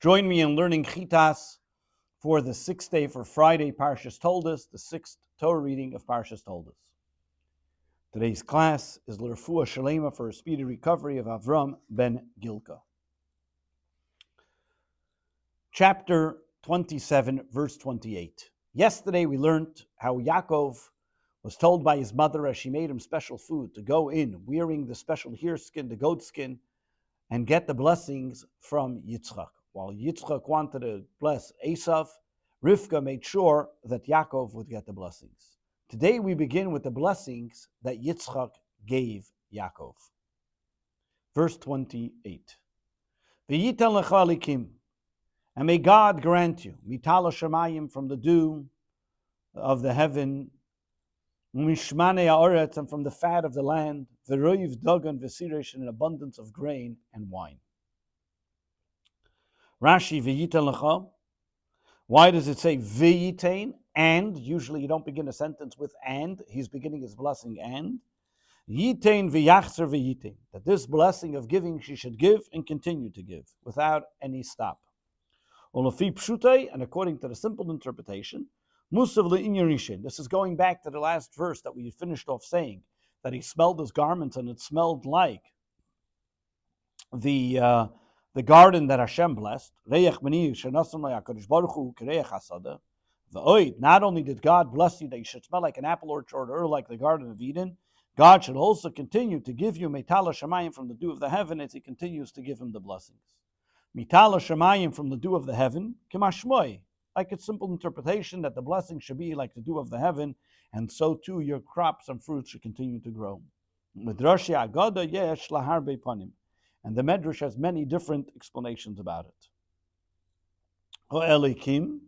Join me in learning Chitas for the sixth day for Friday, Parshas Toldos, the sixth Torah reading of Parshas Toldos. Today's class is L'Refuah Shalema for a speedy recovery of Avram ben Gilka. Chapter 27, verse 28. Yesterday we learned how Yaakov was told by his mother as she made him special food to go in wearing the special hare skin, the goat skin, and get the blessings from Yitzchak. While Yitzchak wanted to bless Esav, Rivka made sure that Yaakov would get the blessings. Today we begin with the blessings that Yitzchak gave Yaakov. Verse 28. V'yitel lecha elikim, and may God grant you, mitala shemayim, from the dew of the heaven, mishmane haaretz, and from the fat of the land, v'roiv dagan v'siresh, and an abundance of grain and wine. Rashi, v'yitel lecha. Why does it say v'yitain? And usually you don't begin a sentence with and. He's beginning his blessing and. Yitain v'yachzer v'yitain. That this blessing of giving she should give and continue to give without any stop. Olofi pshutei, and according to the simple interpretation, musav le'inyarishin. This is going back to the last verse that we finished off saying, that he smelled his garments and it smelled like the garden that Hashem blessed. Not only did God bless you that you should smell like an apple orchard or like the Garden of Eden, God should also continue to give you Mitala Shemayim from the dew of the heaven as he continues to give him the blessings. Mitala Shemayim from the dew of the heaven, Kimashmoy, like its simple interpretation that the blessing should be like the dew of the heaven, and so too your crops and fruits should continue to grow. Midrashi Agada Yesh Laharbe Panim. And the Medrash has many different explanations about it. Elikim,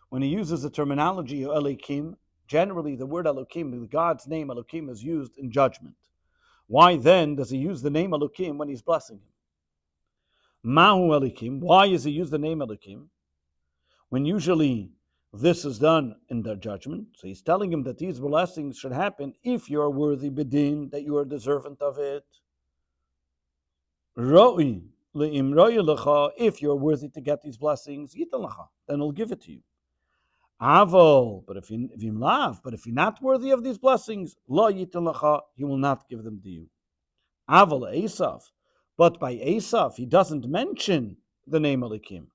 when he uses the terminology Elikim, generally the word Elokim, God's name Elokim, is used in judgment. Why then does he use the name Elokim when he's blessing him? Mahu Elikim, why does he use the name Elokim when usually this is done in the judgment? So he's telling him that these blessings should happen if you are worthy bidin, that you are deserving of it. If you're worthy to get these blessings, then he'll give it to you. But if you're not worthy of these blessings, he will not give them to you. But by Esav, he doesn't mention the name Elikim.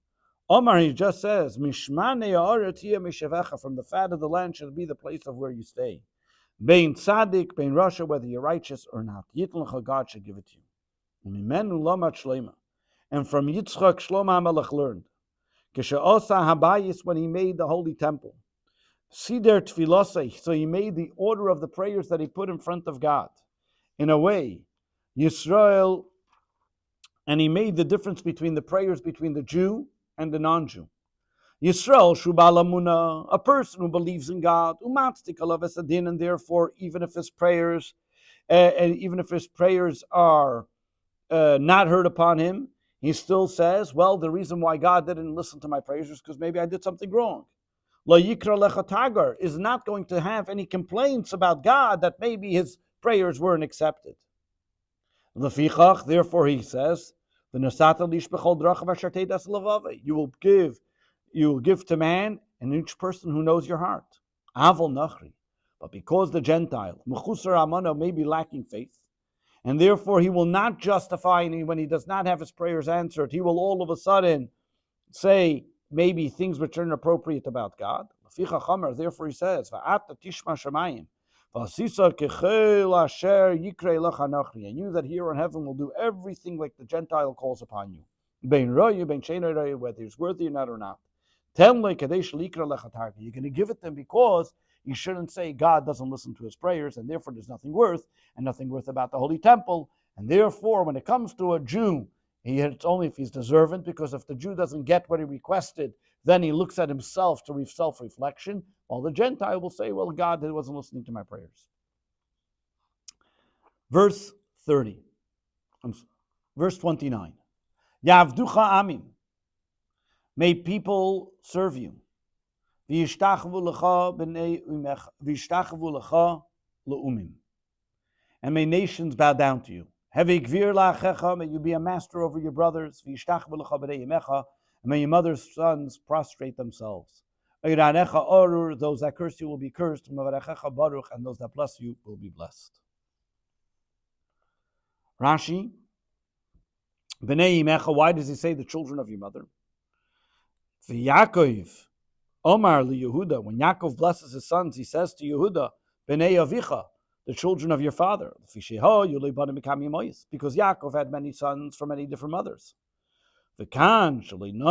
Omar, he just says, Mishmane haaretz, from the fat of the land should be the place of where you stay. Bein tzaddik, bein rasha, whether you're righteous or not. God should give it to you. And from Yitzchak Shlomo HaMelech learned, when he made the holy temple, Sider Tfilosei, so he made the order of the prayers that he put in front of God. In a way, Yisrael, and he made the difference between the prayers between the Jew and the non-Jew. Yisrael Shubalamuna, a person who believes in God, and therefore, even if his prayers are not heard upon him, he still says, well, the reason why God didn't listen to my prayers is because maybe I did something wrong. Lo yikra lecha tagar is not going to have any complaints about God that maybe his prayers weren't accepted. Lefichach, therefore he says, you will give to man and each person who knows your heart. Avol nachri, but because the Gentile, mechusar amano, may be lacking faith, and therefore he will not justify when he does not have his prayers answered. He will all of a sudden say maybe things which are inappropriate about God. Therefore he says, and you that here in heaven will do everything like the Gentile calls upon you. Whether he's worthy or not or not. You're going to give it to him because you shouldn't say God doesn't listen to his prayers, and therefore there's nothing worth about the Holy Temple. And therefore, when it comes to a Jew, it's only if he's deserving, because if the Jew doesn't get what he requested, then he looks at himself to self-reflection, while the Gentile will say, well, God wasn't listening to my prayers. Verse 29. Yavducha amim. May people serve you. And may nations bow down to you. May you be a master over your brothers. And may your mother's sons prostrate themselves. Those that curse you will be cursed, and those that bless you will be blessed. Rashi, B'nei Imecha, why does he say the children of your mother? V'Yakov, Omar li Yehuda, when Yaakov blesses his sons, he says to Yehuda, B'nei Avicha, the children of your father. Because Yaakov had many sons from many different mothers. But over here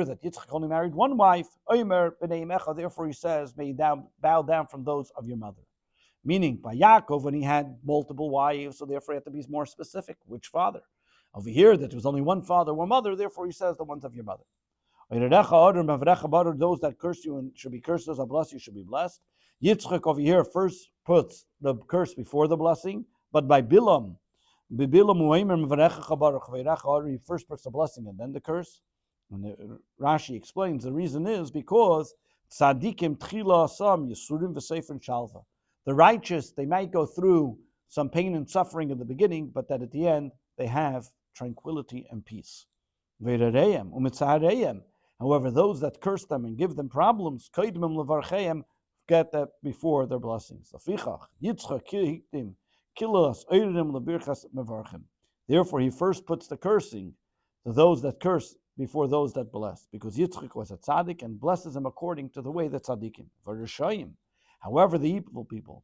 that Yitzchak only married one wife, therefore he says, may you bow down from those of your mother. Meaning, by Yaakov, when he had multiple wives, so therefore he had to be more specific, which father. Over here, that there was only one father, one mother, therefore he says the ones of your mother. Those that curse you and should be cursed, those that bless you should be blessed. Yitzchak over here first puts the curse before the blessing, but by Bilam, he first puts the blessing and then the curse. And Rashi explains the reason is because tzadikim tchila asam yisurim v'sefer shalva. The righteous, they might go through some pain and suffering in the beginning, but that at the end they have tranquility and peace. However, those that curse them and give them problems, get that before their blessings. Therefore, he first puts the cursing to those that curse before those that bless, because Yitzchak was a tzaddik and blesses him according to the way that tzaddikim. However, the evil people,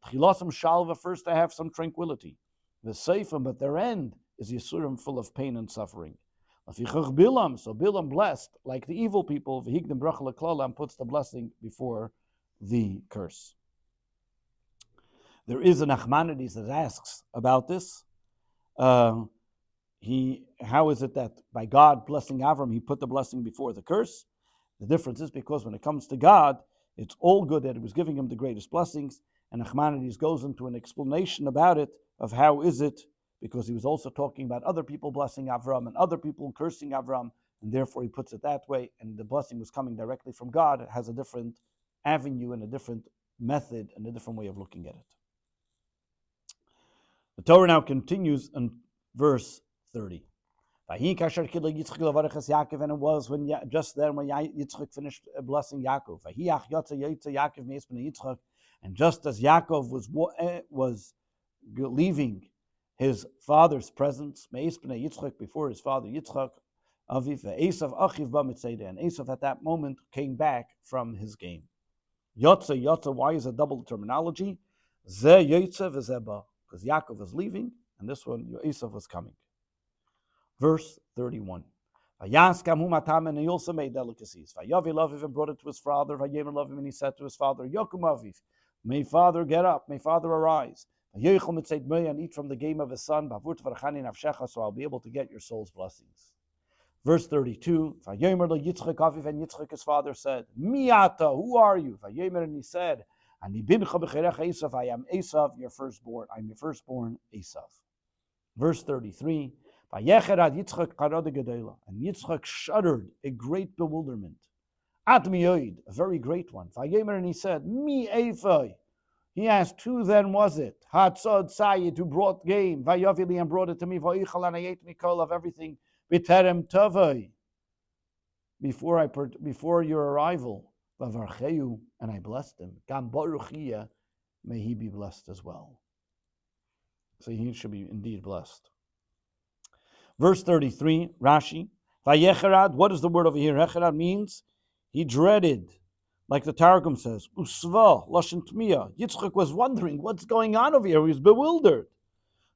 first they have some tranquility. The seifim, but their end is Yisurim full of pain and suffering. So Bilam blessed, like the evil people, puts the blessing before the curse. There is an Nachmanides that asks about this. How is it that by God blessing Avram, he put the blessing before the curse? The difference is because when it comes to God, it's all good that he was giving him the greatest blessings, and Nachmanides goes into an explanation about it, of how is it, because he was also talking about other people blessing Avram and other people cursing Avram, and therefore he puts it that way, and the blessing was coming directly from God. It has a different avenue and a different method and a different way of looking at it. The Torah now continues in verse 30. And it was when just then when Yitzchak finished blessing Yaakov. And just as Yaakov was leaving his father's presence, before his father Yitzchak, and Esav at that moment came back from his game. Yotza, why is a double terminology? Because Yaakov was leaving, and this one, Esav was coming. Verse 31. And he also made delicacies. Vayavi Laviv and brought it to his father. Vayemer Laviv, and he said to his father, Yokum Aviv, may father get up, may father arise. And eat from the game of his son, so I'll be able to get your soul's blessings. Verse 32. Vayemer Yitzchak Aviv, and Yitzchak his father said, Miata, who are you? Vayemer, and he said, I am Esav, your firstborn. I'm your firstborn, Esav. Verse 33. And Yitzchak shuddered a great bewilderment. At miyoid, a very great one. And he said, Mi Ephai. He asked, who then was it? Hatzad Sayid, who brought game. Vayavili, and brought it to me. Vayichal, and I ate mikol of everything. Biterem tavai. Before your arrival. Vavarcheu, and I blessed him. Gam baruchia, may he be blessed as well. So he should be indeed blessed. Verse 33, Rashi, Vayecherad, what is the word over here? Hecherad means he dreaded, like the Targum says, Usva, Lashon Tmiya. Yitzchak was wondering what's going on over here. He was bewildered.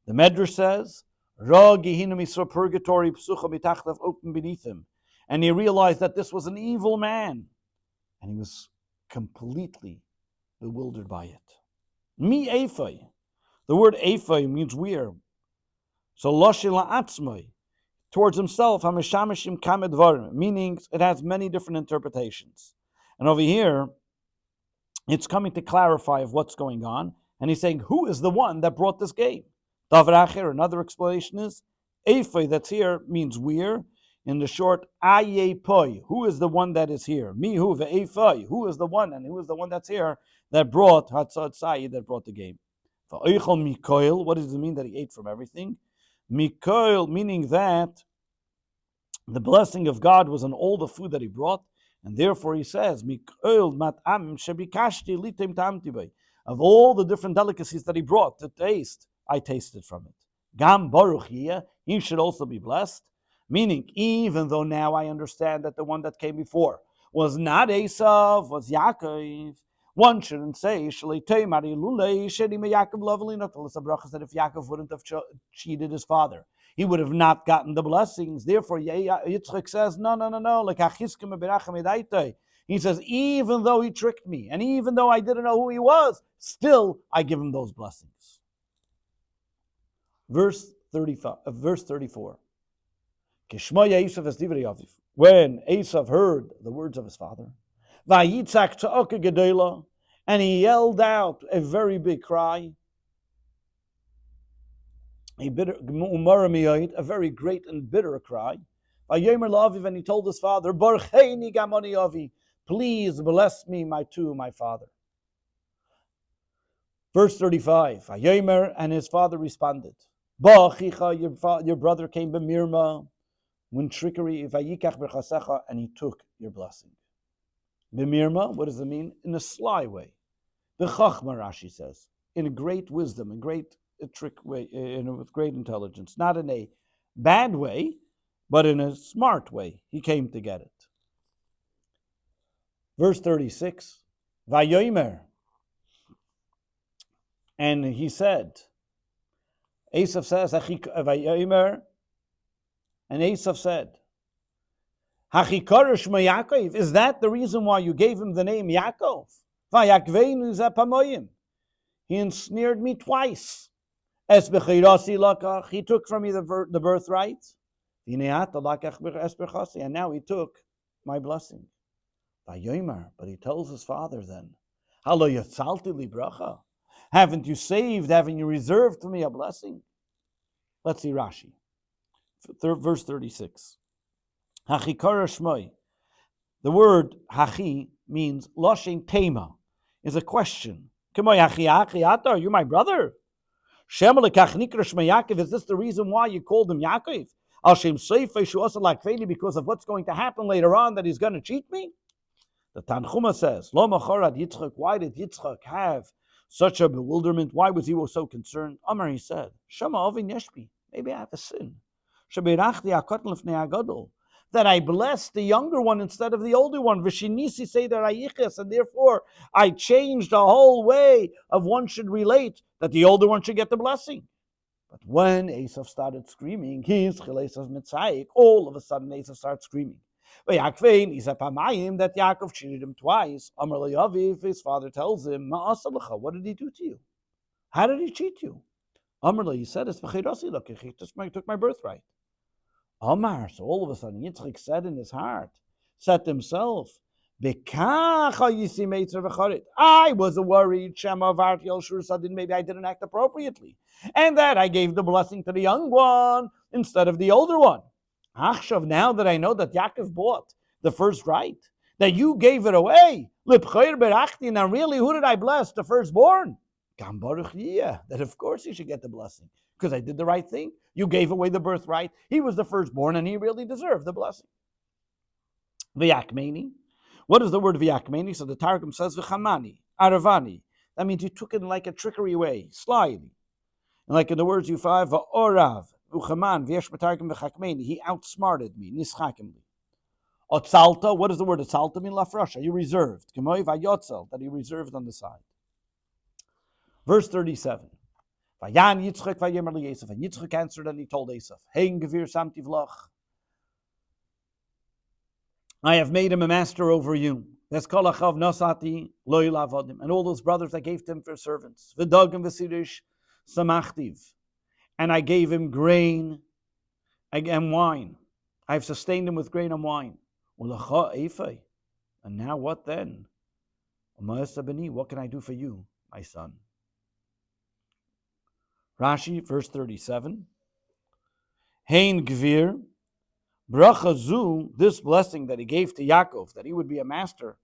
The Medrash says, Ra Gehinnom Yisra purgatory, Psucha Mitachtav, open beneath him. And he realized that this was an evil man. And he was completely bewildered by it. Mi Ephai. The word Ephai means weird. So Lashon La'atzmai, towards himself, Hameshameshim Kamed, meaning it has many different interpretations. And over here, it's coming to clarify of what's going on. And he's saying, who is the one that brought this game? Vayavili, and brought it to me. Vayichal, and I ate mikol of everything. B'terem tavai. Before your arrival. Vavarcheu, and I blessed him. Gam baruchia, may he be blessed as well. So he should be indeed blessed. It's coming to clarify of what's going on, and he's saying, who is the one that brought this game? Davracher, another explanation is, Ephai that's here means we're. In the short, Ayepoi, who is the one that is here? Mihu ve'Ephai, who is the one, and who is the one that's here that brought Hatzad Sayid, that brought the game? Va'oichel Mikoil, what does it mean that he ate from everything? Mikoil, meaning that The blessing of God was on all the food that he brought, and therefore he says, of all the different delicacies that he brought to taste, I tasted from it. Gam Baruch Yeh, he should also be blessed. Meaning, even though now I understand that the one that came before was not Esav, was Yaakov, one shouldn't say, that if Yaakov wouldn't have cheated his father, he would have not gotten the blessings. Therefore, Yitzchak says, no. He says, even though he tricked me, and even though I didn't know who he was, still I give him those blessings. Verse 34. When Esav heard the words of his father, and he yelled out a very big cry, a very great and bitter cry. And he told his father, please bless me, my father. Verse 35, and his father responded, your brother came b'mirma, when trickery, and he took your blessing. B'mirma, what does it mean? In a sly way. B'chachma, Rashi says, in a great wisdom, in a trick way, with great intelligence, not in a bad way, but in a smart way. He came to get it. Verse 36, Vayomer, and he said, Esav says, Vayomer, and Esav said, Hachikarish Yaakov, is that the reason why you gave him the name Yaakov? Vayakveinu zapamoyim. He ensnared me twice. Es bechirasi lakach, he took from me the birthright. And now he took my blessing. Vayomer, but he tells his father then, Halo yatzalti li bracha. Haven't you saved, haven't you reserved for me a blessing? Let's see Rashi. Verse 36. Hachikara shmoi. The word hachi means loshin tema, is a question. Are you my brother? Is this the reason why you called him Yaakov? Because of what's going to happen later on, that he's going to cheat me? The Tanchuma says, why did Yitzchak have such a bewilderment? Why was he so concerned? Amar, he said, maybe I have a sin. That I blessed the younger one instead of the older one. Vishinisi say that and therefore I changed the whole way of one should relate, that the older one should get the blessing. But when Esav started screaming, all of a sudden Esav started screaming. That Yaakov cheated him twice. His father tells him, what did he do to you? How did he cheat you? He said, he took my birthright. Amar, so all of a sudden Yitzchak said in his heart, said to himself, I was worried, maybe I didn't act appropriately, and that I gave the blessing to the young one instead of the older one. Now that I know that Yaakov bought the first right, that you gave it away, now really, who did I bless? The firstborn? That of course he should get the blessing, because I did the right thing. You gave away the birthright. He was the firstborn, and he really deserved the blessing. V'yakmeni. What is the word v'yakmeni? So the Targum says v'chamani, aravani. That means you took it in like a trickery way, slyly. And like in the words you find, v'orav, v'chaman, v'yesh b'targum v'chakmeni. He outsmarted me, nischakimli. Otzalta. What does the word otzalta mean? Lafrasha. You reserved. K'moi v'yotzel, that he reserved on the side. Verse 37. Vayan Yitzchak vayemer liYesav, and Yitzchak answered and he told Esav, Hein gevir samtiv lach. I have made him a master over you. V'eskolachav nosati lo ilavodim, and all those brothers I gave to him for servants. V'dogim v'sirish samachtiv, and I gave him grain and wine. I have sustained him with grain and wine. U'lacha eifei, and now what then? What can I do for you, my son? Rashi, verse 37. Hein gvir, bracha zu, this blessing that he gave to Yaakov, that he would be a master,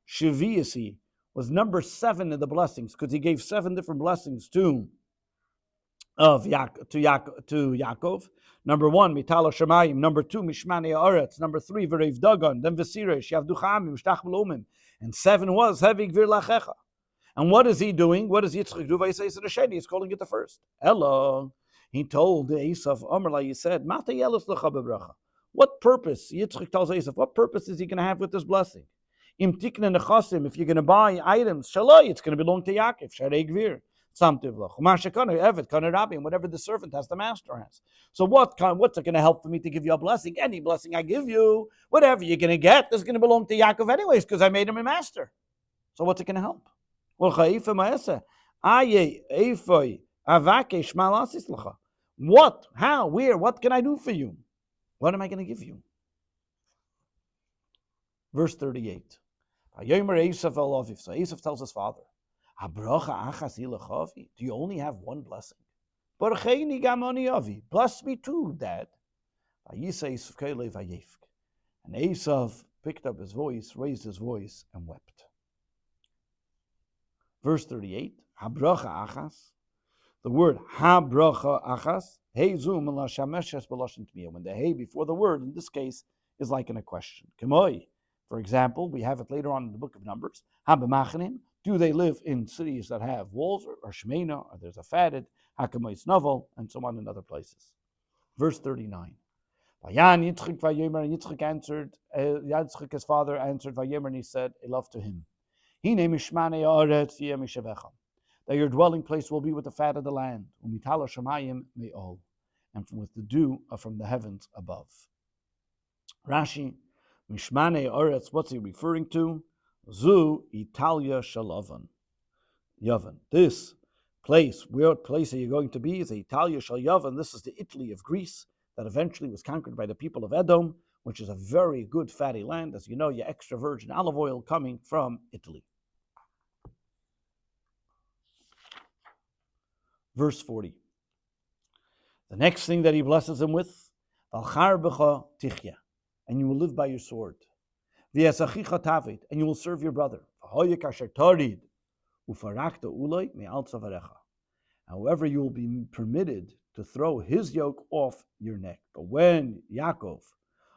shiviyasi, was number 7 in the blessings, because he gave 7 different blessings to of to Yaakov. Number one, Mitala Shemayim. Number two, Mishmane Aretz. Number three, Verev Dagon. Then Vesiresh, Yavdu Chamim, Mishtach Velumim. And seven was Hevig Vir Lachecha. And what is he doing? What does Yitzchak do? He's calling it the first. Elo. He told Esav, Omerla, he said, Mata Yelis Lecha Bebracha. What purpose? Yitzchak tells Esav, what purpose is he going to have with this blessing? Im Tikne Nechasim, if you're going to buy items, Shaloi, it's going to belong to Yaakov. Sharei Gvir. And whatever the servant has, the master has. So what's it going to help for me to give you a blessing? Any blessing I give you, whatever you're going to get, is going to belong to Yaakov anyways, because I made him a master. So what's it going to help? What? How? Where? What can I do for you? What am I going to give you? Verse 38. So Esav tells his father, do you only have one blessing? Bless me too, Dad. And Esav picked up his voice, raised his voice, and wept. Verse 38, Habracha achas. The word Habracha achas, when the hey before the word, in this case, is like in a question. For example, we have it later on in the book of Numbers. Do they live in cities that have walls, or Shemena, or there's a fatted, Hakamois Novel, and so on in other places. Verse 39. Yitzchak answered, Yitzchak, his father, answered, and he said, I love to him. That your dwelling place will be with the fat of the land, and with the dew from the heavens above. Rashi, Mishmane Oretz, what's he referring to? Zu Italia Shalavan. Yavan. This place, where place are you going to be? Is Italia Shal Yavan. This is the Italy of Greece that eventually was conquered by the people of Edom, which is a very good fatty land. As you know, your extra virgin olive oil coming from Italy. Verse 40. The next thing that he blesses him with, Valcharbecha Tichya, and you will live by your sword. V'yasachicha Tavet, and you will serve your brother. However, you will be permitted to throw his yoke off your neck. But when Yaakov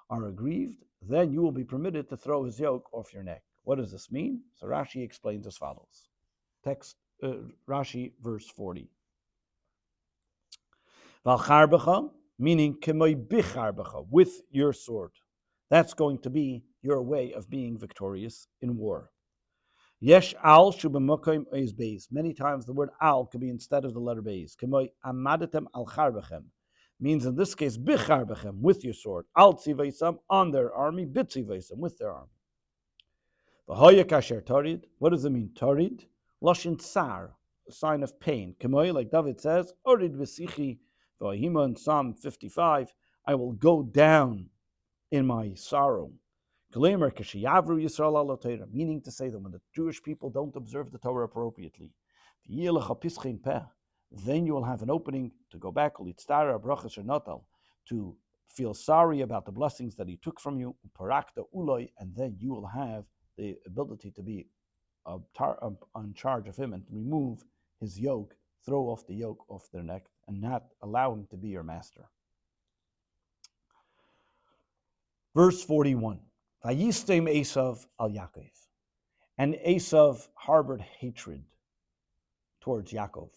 are aggrieved, then you will be permitted to throw his yoke off your neck. What does this mean? So Rashi explains as follows. Rashi, verse 40. Valcharbecha, meaning kemoi bicharbecha, with your sword. That's going to be your way of being victorious in war. Yesh al shubamokim ois beis. Many times the word al could be instead of the letter beis. Kemoi amadetem al charbechem means in this case bicharbehem, with your sword. Al tzivaisam, on their army. Bitzivaisam, with their army. V'hoya kasher tarid. What does it mean? Tarid loshin tsar, a sign of pain. Kemoi, like David says, orid v'sichi v'ahima in Psalm 55. I will go down in my sorrow. Meaning to say that when the Jewish people don't observe the Torah appropriately, then you will have an opening to go back to feel sorry about the blessings that he took from you, and then you will have the ability to be on charge of him and remove his yoke, throw off the yoke off their neck, and not allow him to be your master. Verse 41. Vayistem Esav al Yaakov. And Esav harbored hatred towards Yaakov.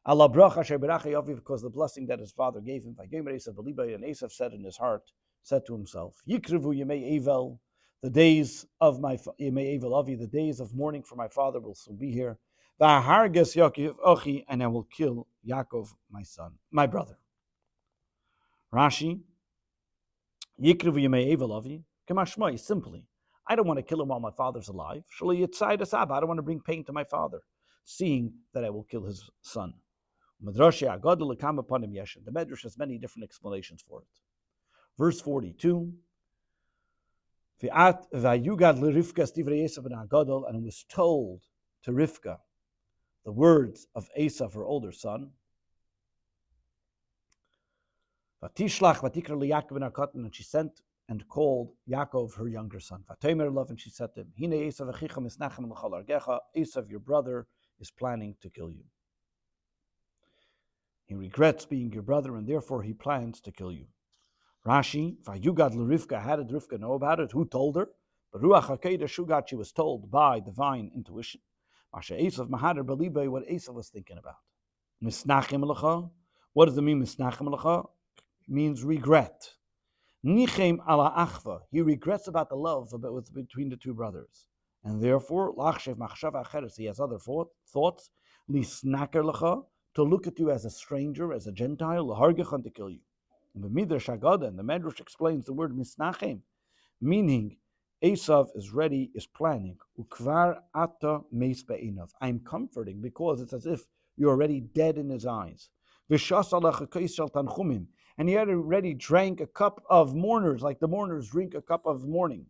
Allah bracha sheberacha Yavi, because the blessing that his father gave him. Vayomer Esav b'libay, and Esav said in his heart, said to himself, Yikrivu yemei Evel, the days of my yemei Evel Avi, the days of mourning for my father will soon be here. V'harges Yaakov ochi, and I will kill Yaakov, my son, my brother. Rashi. Yikrivu yemei Evel Avi. Kamashmai, simply, I don't want to kill him while my father's alive. I don't want to bring pain to my father, seeing that I will kill his son. The Medrash has many different explanations for it. Verse 42. And it was told to Rivka the words of Esav, her older son. And she sent and called Yaakov, her younger son. And she said to him, Esav, your brother, is planning to kill you. He regrets being your brother, and therefore he plans to kill you. Rashi, Vayugad l'Rivka, how did Rivka know about it? Who told her? Baruch HaKodesh Shugat, she was told by divine intuition. Masha Esav Mahader Belibe, what Esav was thinking about. Misnachim lecha, what does it mean, Misnachim lecha? It means regret. Nichem ala achva, he regrets about the love between the two brothers. And therefore, Lachshev Machshav Acheres, he has other thoughts. Lisnaker lecha, to look at you as a stranger, as a Gentile, lahargechan, to kill you. And the Midrash Haggadah, and the Medrash explains the word misnachem, meaning Esav is ready, is planning. Ukvar ata meis be'inav. I'm comforting because it's as if you're already dead in his eyes. V'shas alech kais shel tanchumim, and he had already drank a cup of mourners, like the mourners drink a cup of mourning.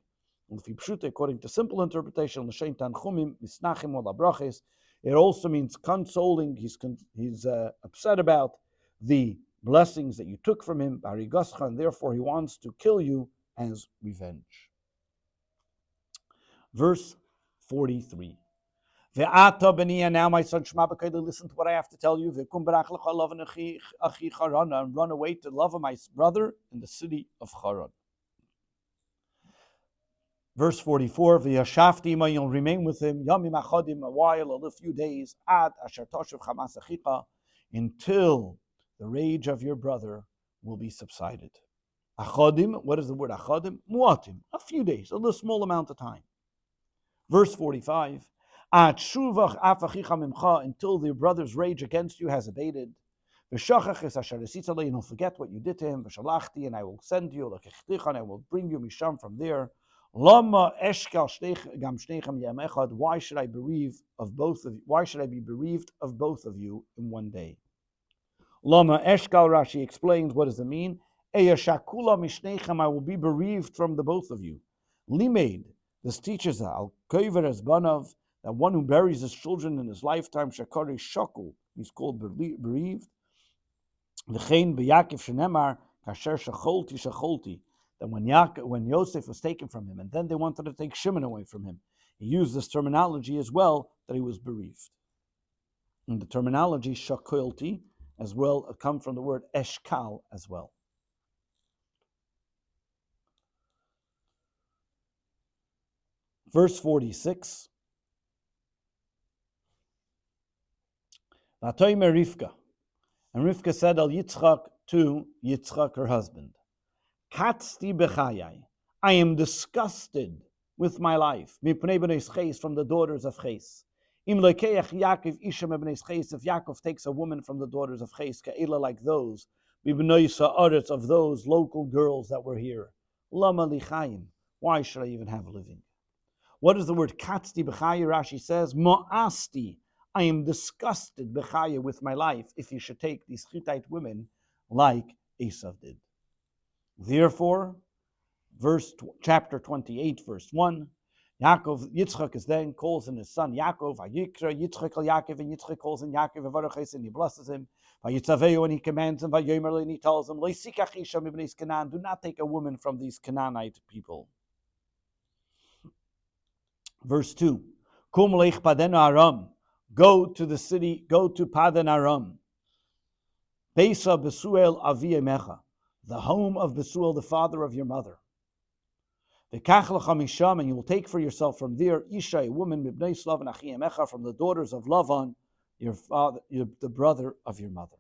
According to simple interpretation, l'shem tanchumim misnachem ola brachis. It also means consoling. He's upset about the blessings that you took from him, and therefore he wants to kill you as revenge. Verse 43. Ve'ata b'niya, now my son Shema b'kayla, listen to what I have to tell you. Ve'kum barach lecha lavan achi Charan, and run away to love my brother in the city of Charan. Verse 44, V'yashafti ima, you'll remain with him, yamim achadim, a while, a few days, ad asher toshev chamas achicha, until the rage of your brother will be subsided. Achadim, what is the word achadim? Muatim, a few days, a little small amount of time. Verse 45, ad shuvach af achicha mimcha, until the brother's rage against you has abated. V'shachach es asher esita le, and he'll forget what you did to him. V'shalachti, and I will send you, l'kechticha, and I will bring you misham from there. Lama eshkal gam shnechem yam echad. Why should I bereave of both of you? Why should I be bereaved of both of you in one day? Lama eshkal, Rashi explains, what does it mean? Eya shakula mishnechem, I will be bereaved from the both of you. Limeid, this teaches al kover es banav, that one who buries his children in his lifetime, shakari shakul, he's called bereaved. V'chein b'Yaakov shenemar kasher shacholti shacholti. That when Yosef was taken from him, and then they wanted to take Shimon away from him, he used this terminology as well, that he was bereaved. And the terminology shakolti as well come from the word eshkal as well. Verse 46. Vatoymer Rivka, and Rivka said al Yitzchak to Yitzchak, her husband, Katzti bechayai, I am disgusted with my life. Mipnei b'nei Ches, from the daughters of Ches. Im lekeach Yaakov isha mebnei Ches, if Yaakov takes a woman from the daughters of Ches, ka'ela, like those, b'bnei sa'aretz, of those local girls that were here. Lama lichayim, why should I even have a living? What is the word katzti bechayai? Rashi says, mo'asti, I am disgusted bechayai, with my life, if you should take these Hittite women like Esav did. Therefore, chapter 28, verse 1, Yitzchak is then calls in his son Yaakov, Vayikra Yitzchak al Yaakov, and Yitzchak calls in Yaakov, V'varachos, and he blesses him, Vayitzaveu, and he commands him, Vayomer, and he tells him, Leisikach isha mibnei Canaan, do not take a woman from these Canaanite people. Verse 2, Kum leich Paden Aram, go to the city, go to Padan Aram, Beisa Besuel Avi Emecha, the home of Besuel, the father of your mother. V'kach lecha misham, and you will take for yourself from there Isha, a woman, mibnei Lavan achi emecha, from the daughters of Lavan, your father, the brother of your mother.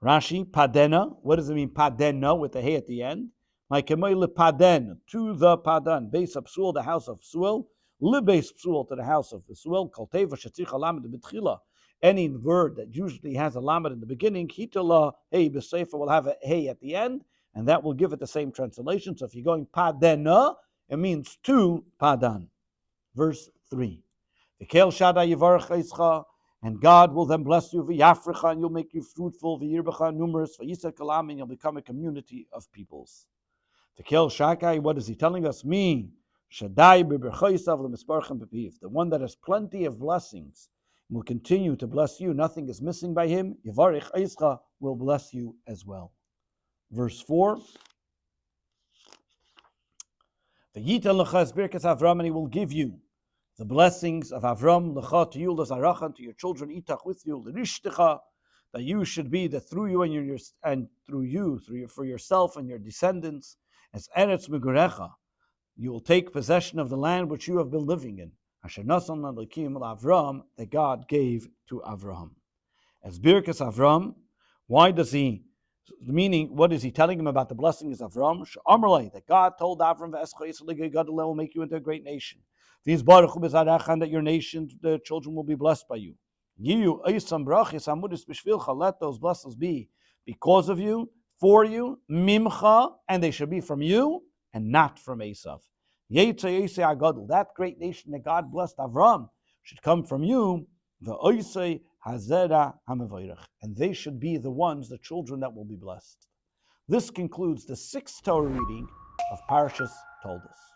Rashi, Padena, what does it mean, Padena, with the hay at the end? Like Kemoyle Paden, to the Padan, Beis Besuel, the house of Besuel, Libeis Besuel, to the house of Besuel, Kalteva Shetzich Alamed B'tchila. Any word that usually has a lamed in the beginning, hitala hey b'sefer, will have a hey at the end, and that will give it the same translation. So if you're going padena, it means to padan. Verse 3. V'kel shada yivarach eischa, and God will then bless you, v'yafrecha, and you'll make you fruitful, v'yirbecha, numerous, v'yisek kalam, and you'll become a community of peoples. V'kel shakai, what is he telling us? Me, shadai b'berchoisav l'misparchem b'piv, the one that has plenty of blessings, will continue to bless you. Nothing is missing by him. Yivarich Eischa will bless you as well. Verse 4. V'yitel lecha es birkas Avram, and he will give you the blessings of Avram, lecha, to you, l'zarachan, to your children, itach, with you, l'rishtecha, that you should be that through you and for yourself and your descendants, as Eretz Megurecha, you will take possession of the land which you have been living in, Asher Nasan Elokim Avram, that God gave to Avraham. As Birkas Avram, why does he? Meaning, what is he telling him about the blessings of Avram? That God told Avram, God will make you into a great nation. These Baruch that your nation, the children will be blessed by you. Let those blessings be because of you, for you, mimcha, and they should be from you and not from Esav. That great nation that God blessed Avram should come from you, and they should be the ones, the children that will be blessed. This concludes the 6th Torah reading of Parashas Toldos.